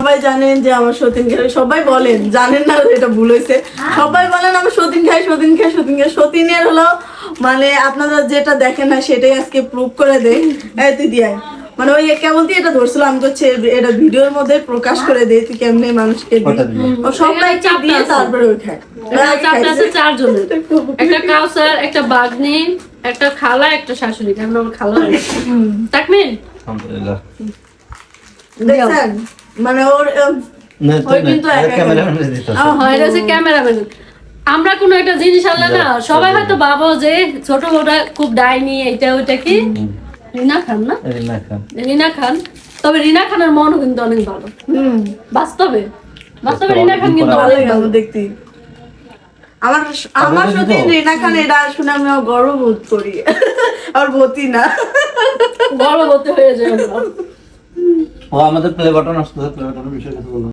সবাই জানেন যে আমার সতীন খাই, সবাই বলেন, জানেন না এটা ভুল হয়েছে, সবাই বলেন আমার সতীন খাই সতীন খাই সতীন খাই। সতীনের হলো মানে আপনারা যেটা দেখেন না সেটাই আজকে প্রুভ করে দেয়। এই তুই দিয়ে মানে ওই কেবল দিয়ে এটা ধরছিল, আমি করছে এটা ভিডিওর মধ্যে প্রকাশ করে দেয় তুই কেমনে মানুষকে সবাই চাপ দিয়ে তারপরে ওই খায়। চাপটা আছে 4 জনের, একটা কাউসার, একটা বাগনি, একটা খালা, একটা শাশুড়ি। কেমন আমার খালা তাকমিন আলহামদুলিল্লাহ। দেখছেন মানে ওর ওই কিন্তু ক্যামেরাম্যান দিতে হয় এটা হচ্ছে ক্যামেরাম্যান। আমরা কোনো একটা জিনিস আনলে না সবাই হয়তো ভাবো যে ছোট বড় খুব ডাইনি এইটা ওইটা। কি রিনা খান না? রিনা খান। তবে রিনা খানের মনও কিন্তু অনেক ভালো। বাস্তবে বাস্তবে রিনা খান কিন্তু অনেক ভালো দেখতে। আমার সাথে রিনা খান এটা শুনে আমি গর্ববোধ করি। আর বতি না, গর্ববতী হয়ে যায়। ও আমাদের প্লে বাটন আসছে, প্লে বাটনের বিষয়ে কথা বলবো।